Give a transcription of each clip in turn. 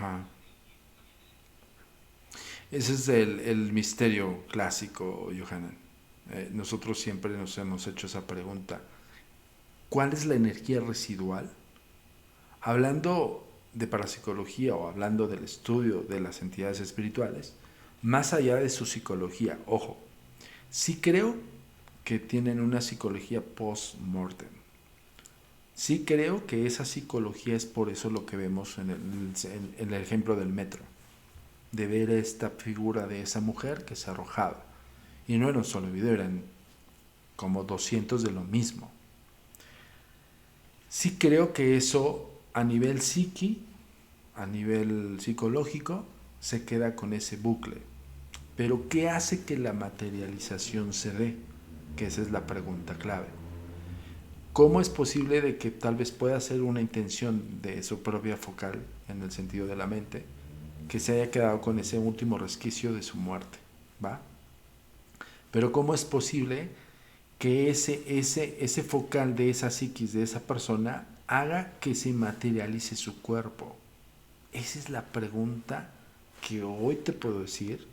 Ajá. Ese es el misterio clásico, Johanan. Nosotros siempre nos hemos hecho esa pregunta. ¿Cuál es la energía residual? Hablando de parapsicología o hablando del estudio de las entidades espirituales, más allá de su psicología, ojo, sí creo que tienen una psicología post-mortem. Sí creo que esa psicología es por eso lo que vemos en el ejemplo del metro, de ver esta figura de esa mujer que se arrojaba. Y no era un solo video, eran como 200 de lo mismo. Sí creo que eso a nivel psiqui, a nivel psicológico, se queda con ese bucle. Pero ¿qué hace que la materialización se dé? Que esa es la pregunta clave. ¿Cómo es posible de que tal vez pueda ser una intención de su propia focal, en el sentido de la mente, que se haya quedado con ese último resquicio de su muerte? ¿Va? Pero ¿cómo es posible que ese focal de esa psiquis, de esa persona, haga que se materialice su cuerpo? Esa es la pregunta que hoy te puedo decir,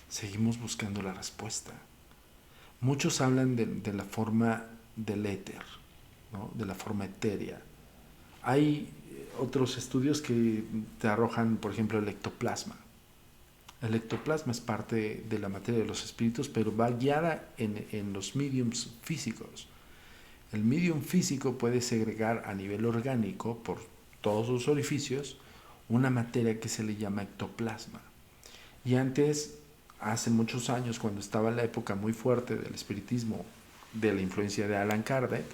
seguimos buscando la respuesta. Muchos hablan de la forma del éter, ¿no? De la forma etérea. Hay otros estudios que te arrojan, por ejemplo, el ectoplasma. El ectoplasma es parte de la materia de los espíritus, pero va guiada en los mediums físicos. El medium físico puede segregar a nivel orgánico, por todos sus orificios, una materia que se le llama ectoplasma. Y antes, hace muchos años, cuando estaba en la época muy fuerte del espiritismo, de la influencia de Allan Kardec,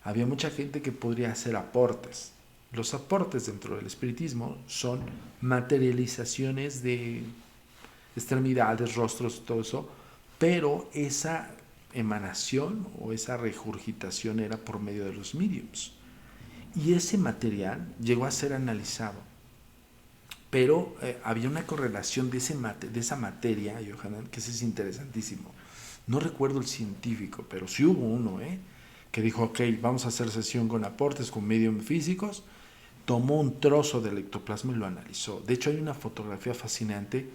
había mucha gente que podría hacer aportes. Los aportes dentro del espiritismo son materializaciones de extremidades, rostros, todo eso, pero esa emanación o esa regurgitación era por medio de los mediums. Y ese material llegó a ser analizado, pero había una correlación de esa materia, Johanan, que eso es interesantísimo. No recuerdo el científico, pero sí hubo uno, que dijo, ok, vamos a hacer sesión con aportes, con medium físicos, tomó un trozo del ectoplasma y lo analizó. De hecho, hay una fotografía fascinante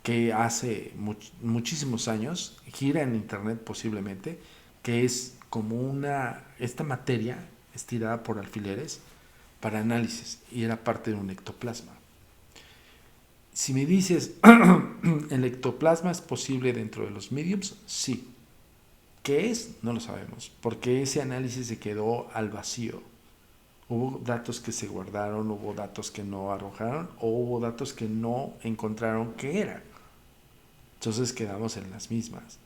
que hace muchísimos años, gira en internet posiblemente, que es como esta materia estirada por alfileres para análisis y era parte de un ectoplasma. Si me dices, ¿el ectoplasma es posible dentro de los mediums? Sí. ¿Qué es? No lo sabemos, porque ese análisis se quedó al vacío. Hubo datos que se guardaron, hubo datos que no arrojaron, o hubo datos que no encontraron qué era. Entonces quedamos en las mismas.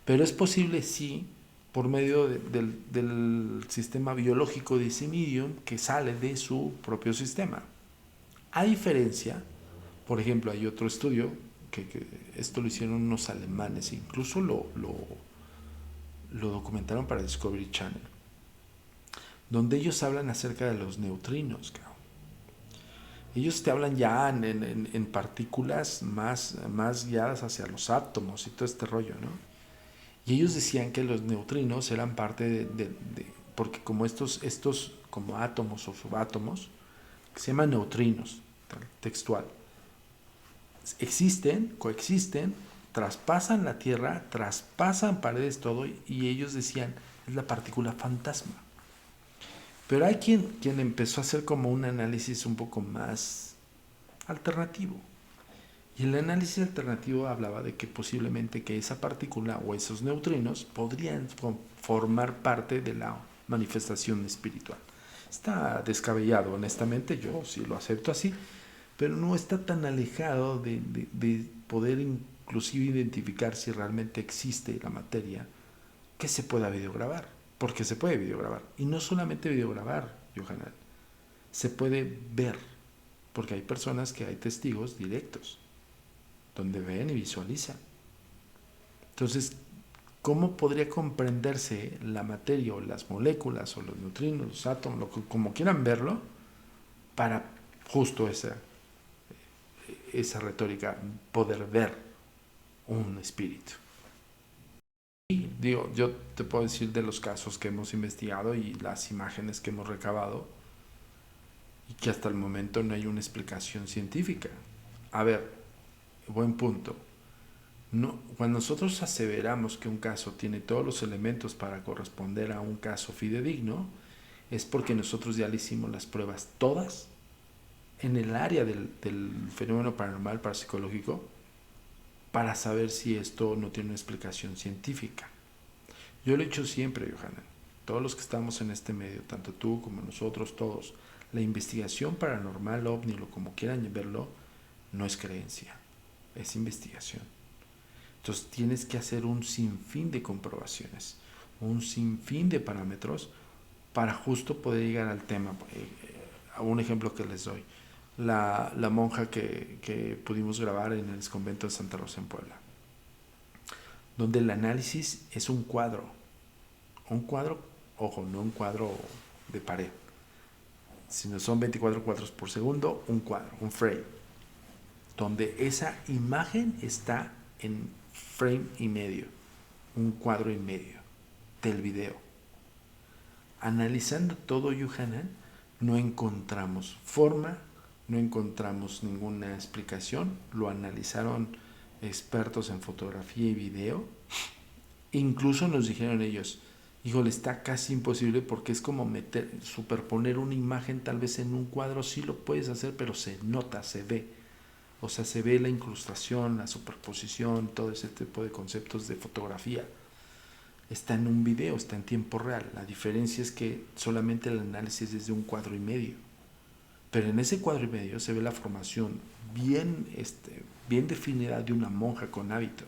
Pero es posible, sí, por medio del sistema biológico de ese medium que sale de su propio sistema. A diferencia, por ejemplo, hay otro estudio que esto lo hicieron unos alemanes, incluso lo documentaron para Discovery Channel, donde ellos hablan acerca de los neutrinos. Ellos te hablan ya en partículas más guiadas hacia los átomos y todo este rollo, ¿no? Y ellos decían que los neutrinos eran parte porque como estos como átomos o subátomos, que se llaman neutrinos, textual, existen, coexisten, traspasan la Tierra, traspasan paredes, todo, y ellos decían, es la partícula fantasma. Pero hay quien empezó a hacer como un análisis un poco más alternativo. Y el análisis alternativo hablaba de que posiblemente que esa partícula o esos neutrinos podrían formar parte de la manifestación espiritual. Está descabellado, honestamente, yo sí lo acepto así, pero no está tan alejado de poder inclusive identificar si realmente existe la materia que se pueda videograbar, porque se puede videograbar. Y no solamente videograbar, Johanan, se puede ver, porque hay personas que hay testigos directos donde ven y visualizan. Entonces, ¿cómo podría comprenderse la materia o las moléculas o los neutrinos, los átomos, como quieran verlo, para justo esa retórica, poder ver un espíritu? Y digo, yo te puedo decir de los casos que hemos investigado y las imágenes que hemos recabado, y que hasta el momento no hay una explicación científica. A ver, buen punto. No, cuando nosotros aseveramos que un caso tiene todos los elementos para corresponder a un caso fidedigno, es porque nosotros ya le hicimos las pruebas todas en el área del fenómeno paranormal, parapsicológico, para saber si esto no tiene una explicación científica. Yo lo he dicho siempre, Johanna, todos los que estamos en este medio, tanto tú como nosotros todos, la investigación paranormal, ovni, o como quieran verlo, no es creencia, es investigación. Entonces tienes que hacer un sinfín de comprobaciones, un sinfín de parámetros para justo poder llegar al tema. Un ejemplo que les doy, la monja que pudimos grabar en el convento de Santa Rosa en Puebla, donde el análisis es un cuadro, ojo, no un cuadro de pared, sino son 24 cuadros por segundo, un cuadro, un frame, donde esa imagen está en frame y medio, un cuadro y medio del video. Analizando todo, Yohanan, no encontramos forma, no encontramos ninguna explicación. Lo analizaron expertos en fotografía y video. Incluso nos dijeron ellos, híjole, está casi imposible porque es como superponer una imagen tal vez en un cuadro, sí lo puedes hacer, pero se nota, se ve. O sea, se ve la incrustación, la superposición, todo ese tipo de conceptos de fotografía. Está en un video, está en tiempo real. La diferencia es que solamente el análisis es de un cuadro y medio. Pero en ese cuadro y medio se ve la formación bien definida de una monja con hábito.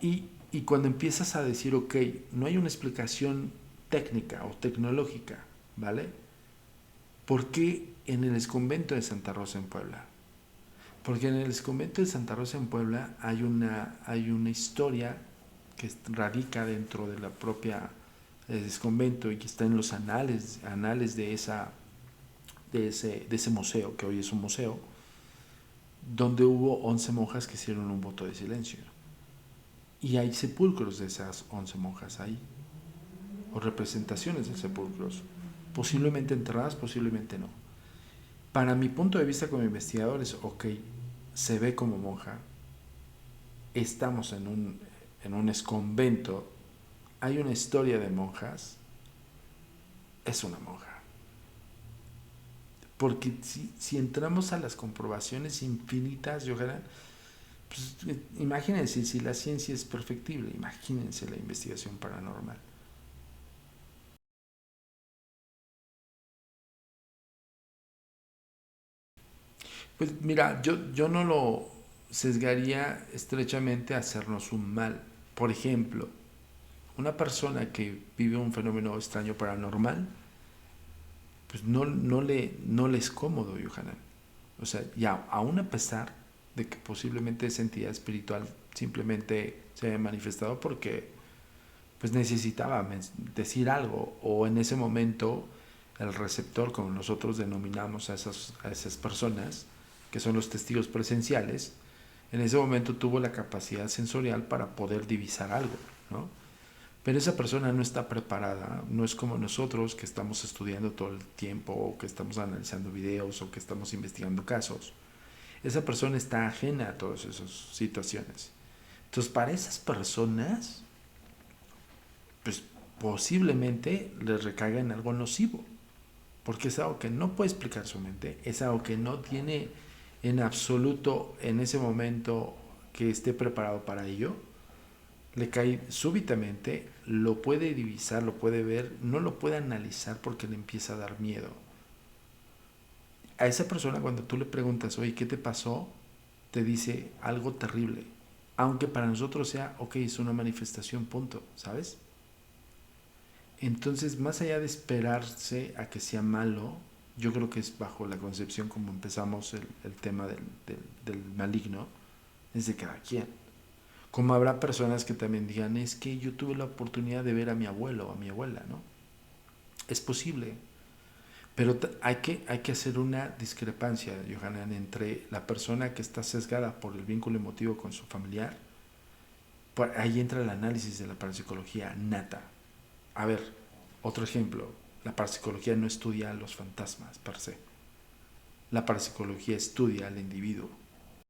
Y cuando empiezas a decir, ok, no hay una explicación técnica o tecnológica, ¿vale? ¿Por qué en el exconvento de Santa Rosa en Puebla? Porque en el exconvento de Santa Rosa en Puebla hay una historia que radica dentro de la propia exconvento y que está en los anales de ese museo, que hoy es un museo, donde hubo 11 monjas que hicieron un voto de silencio. Y hay sepulcros de esas 11 monjas ahí, o representaciones de sepulcros, posiblemente enterradas, posiblemente no. Para mi punto de vista como investigador es, ok, se ve como monja, estamos en un exconvento, hay una historia de monjas, es una monja. Porque si entramos a las comprobaciones infinitas, Johanna, pues, imagínense si la ciencia es perfectible, imagínense la investigación paranormal. Pues mira, yo no lo sesgaría estrechamente a hacernos un mal. Por ejemplo, una persona que vive un fenómeno extraño paranormal, pues no le es cómodo, Yohanan. O sea, ya, aún a pesar de que posiblemente esa entidad espiritual simplemente se haya manifestado porque pues necesitaba decir algo, o en ese momento el receptor, como nosotros denominamos a esas personas, que son los testigos presenciales, en ese momento tuvo la capacidad sensorial para poder divisar algo, ¿no? Pero esa persona no está preparada, no es como nosotros que estamos estudiando todo el tiempo, o que estamos analizando videos, o que estamos investigando casos. Esa persona está ajena a todas esas situaciones. Entonces, para esas personas, pues posiblemente les recaiga en algo nocivo, porque es algo que no puede explicar su mente, es algo que no tiene en absoluto en ese momento que esté preparado para ello, le cae súbitamente, lo puede divisar, lo puede ver, no lo puede analizar porque le empieza a dar miedo. A esa persona cuando tú le preguntas, oye, ¿qué te pasó? Te dice algo terrible, aunque para nosotros sea, ok, es una manifestación, punto, ¿sabes? Entonces, más allá de esperarse a que sea malo, yo creo que es bajo la concepción como empezamos el tema del maligno, es de cada quien. Como habrá personas que también digan, es que yo tuve la oportunidad de ver a mi abuelo o a mi abuela, ¿no? Es posible, pero hay que hacer una discrepancia, Johanan, entre la persona que está sesgada por el vínculo emotivo con su familiar, ahí entra el análisis de la parapsicología nata. A ver, otro ejemplo. La parapsicología no estudia a los fantasmas per se. La parapsicología estudia al individuo.